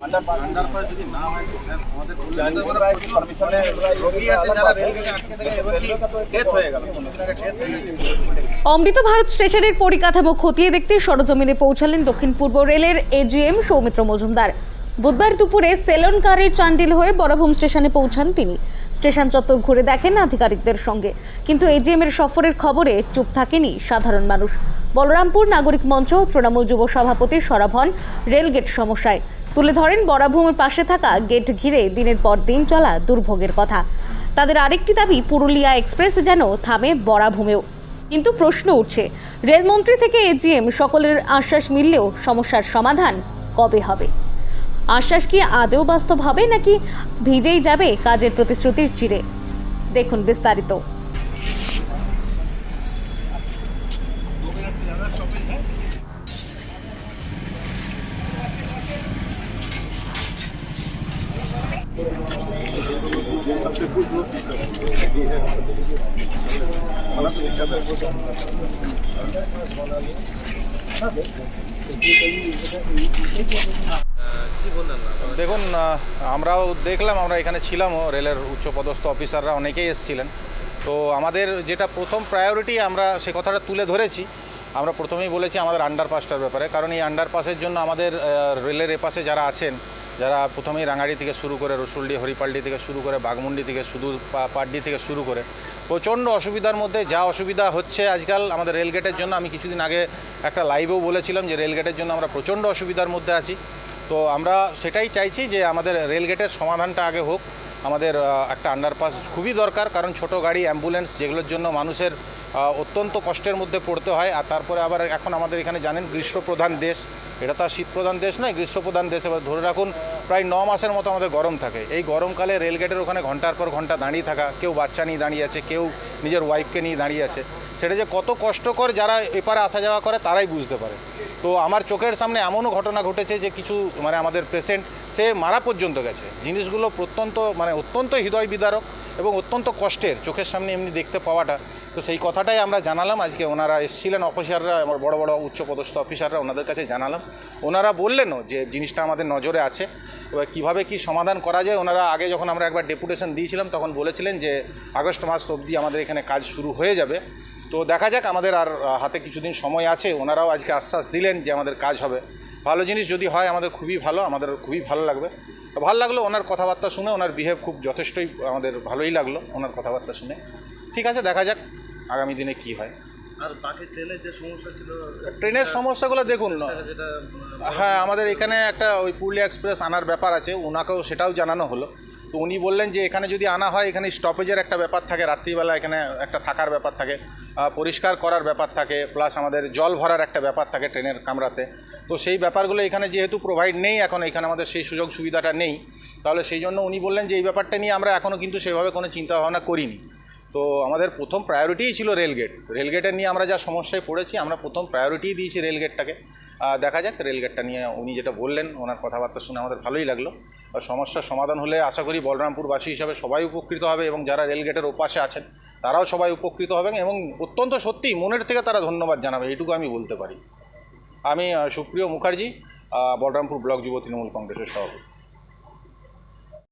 Underpass যদি না হয় স্যার আমাদের পারমিশনে রোগী আছে যারা রেলগেটে আটকে থাকে এবার কি ডেথ হয়ে গেল ডেথ হয়ে গেছে। অমৃত ভারত স্টেশনের পরিকাঠামো খতিয়ে দেখতে সরজমিনে পৌঁছালেন দক্ষিণ পূর্ব রেলের এজিএম সৌমিত্র মজুমদার। বুধবার দুপুরে সেলন কারে চান্ডিল হয়ে বড়ভূম স্টেশনে পৌঁছান তিনি। স্টেশন চত্বর ঘুরে দেখেন আধিকারিকদের সঙ্গে, কিন্তু এজিএম এর সফরের খবরে চুপ থাকেনি সাধারণ মানুষ। বলরামপুর নাগরিক মঞ্চ তৃণমূল যুব সভাপতি সরব হন রেলগেট সমস্যায়, তুলে ধরেন বড়ভূমের পাশে থাকা গেট ঘিরে দিনের পর দিন চলা দুর্ভোগের কথা। তাদের আরেকটি দাবি, পুরুলিয়া এক্সপ্রেস যেন থামে বড়ভূমেও। কিন্তু প্রশ্ন উঠছে, রেলমন্ত্রী থেকে এজিএম সকলের আশ্বাস মিললেও সমস্যার সমাধান কবে হবে? আশ্বাস কি আদৌ বাস্তব হবে, নাকি ভিজেই যাবে কাজের প্রতিশ্রুতির চিরে? দেখুন বিস্তারিত। দেখুন, আমরাও দেখলাম, আমরা এখানে ছিলামও, রেলের উচ্চপদস্থ অফিসাররা অনেকেই এসেছিলেন। তো আমাদের যেটা প্রথম প্রায়োরিটি, আমরা সে কথাটা তুলে ধরেছি। আমরা প্রথমেই বলেছি আমাদের আন্ডারপাসটার ব্যাপারে, কারণ এই আন্ডারপাসের জন্য আমাদের রেলের এপাশে যারা আছেন, যারা প্রথমেই রাঙাড়ি থেকে শুরু করে রসুলডি, হরিপালডি থেকে শুরু করে বাঘমুন্ডি থেকে পাটডি থেকে শুরু করে প্রচণ্ড অসুবিধার মধ্যে, যা অসুবিধা হচ্ছে আজকাল আমাদের রেলগেটের জন্য। আমি কিছুদিন আগে একটা লাইভেও বলেছিলাম যে রেলগেটের জন্য আমরা প্রচণ্ড অসুবিধার মধ্যে আছি। তো আমরা সেটাই চাইছি যে আমাদের রেলগেটের সমাধানটা আগে হোক। আমাদের একটা আন্ডারপাস খুবই দরকার, কারণ ছোট গাড়ি, অ্যাম্বুলেন্স, যেগুলোর জন্য মানুষের অত্যন্ত কষ্টের মধ্যে পড়তে হয়। আর তারপরে আবার এখন আমাদের এখানে জানেন গ্রীষ্মপ্রধান দেশ, এটা তো আর শীতপ্রধান দেশ নয়, গ্রীষ্মপ্রধান দেশ। এবার ধরে রাখুন প্রায় 9 মাসের মতো আমাদের গরম থাকে। এই গরমকালে রেলগেটের ওখানে ঘন্টার পর ঘন্টা দাঁড়িয়ে থাকা, কেউ বাচ্চা নিয়ে দাঁড়িয়ে আছে, কেউ নিজের ওয়াইফকে নিয়ে দাঁড়িয়ে আছে, সেটা যে কত কষ্টকর যারা এপারে আসা যাওয়া করে তারাই বুঝতে পারে। তো আমার চোখের সামনে এমনও ঘটনা ঘটেছে যে কিছু আমাদের পেশেন্ট সে মারা পর্যন্ত গেছে। জিনিসগুলো অত্যন্ত হৃদয় বিদারক এবং অত্যন্ত কষ্টের, চোখের সামনে এমনি দেখতে পাওয়াটা। তো সেই কথাটাই আমরা জানালাম আজকে। ওনারা এসেছিলেন অফিসাররা, আমার বড় বড় উচ্চপদস্থ অফিসাররা, ওনাদের কাছে জানালাম। ওনারা বললেনও যে জিনিসটা আমাদের নজরে আছে, এবার কীভাবে কী সমাধান করা যায়। ওনারা আগে যখন আমরা একবার ডেপুটেশন দিয়েছিলাম তখন বলেছিলেন যে আগস্ট মাস অবধি আমাদের এখানে কাজ শুরু হয়ে যাবে। তো দেখা যাক, আমাদের আর হাতে কিছুদিন সময় আছে। ওনারাও আজকে আশ্বাস দিলেন যে আমাদের কাজ হবে। ভালো জিনিস যদি হয় আমাদের খুবই ভালো, আমাদের খুবই ভালো লাগবে। ভালো লাগলো ওনার কথাবার্তা শুনে, ওনার বিহেভ খুব যথেষ্টই আমাদের ভালোই লাগলো ওনার কথাবার্তা শুনে। ঠিক আছে, দেখা যাক আগামী দিনে কি হয়। আর বাকি ট্রেনের যে সমস্যা ছিল, ট্রেনের সমস্যাগুলো দেখুন। হ্যাঁ, আমাদের এখানে একটা ওই পুরুলিয়া এক্সপ্রেস আনার ব্যাপার আছে, ওনাকেও সেটাও জানানো হলো। তো উনি বললেন যে এখানে যদি আনা হয়, এখানে স্টপেজের একটা ব্যাপার থাকে, রাত্রিবেলা এখানে একটা থাকার ব্যাপার থাকে, পরিষ্কার করার ব্যাপার থাকে, প্লাস আমাদের জল ভরার একটা ব্যাপার থাকে ট্রেনের কামরাতে। তো সেই ব্যাপারগুলো এখানে যেহেতু প্রোভাইড নেই, এখন এখানে আমাদের সেই সুযোগ সুবিধাটা নেই, তাহলে সেই জন্য উনি বললেন যে এই ব্যাপারটা নিয়ে আমরা এখনও কিন্তু সেভাবে কোনো চিন্তাভাবনা করিনি। তো আমাদের প্রথম প্রায়োরিটিই ছিল রেলগেট। রেলগেটের নিয়ে আমরা যা সমস্যায় পড়েছি, আমরা প্রথম প্রায়োরিটিই দিয়েছি রেলগেটটাকে। দেখা যাক রেলগেটটা নিয়ে উনি যেটা বললেন, ওনার কথাবার্তা শুনে আমাদের ভালোই লাগলো। সমস্যার সমাধান হলে আশা করি বলরামপুরবাসী হিসাবে সবাই উপকৃত হবে এবং যারা রেলগেটের ওপাশে আছেন তারাও সবাই উপকৃত হবেন এবং অত্যন্ত সত্যি মনের থেকে তারা ধন্যবাদ জানাবে, এইটুকু আমি বলতে পারি। আমি সুপ্রিয় মুখার্জি, বলরামপুর ব্লক যুব তৃণমূল কংগ্রেসের সভাপতি।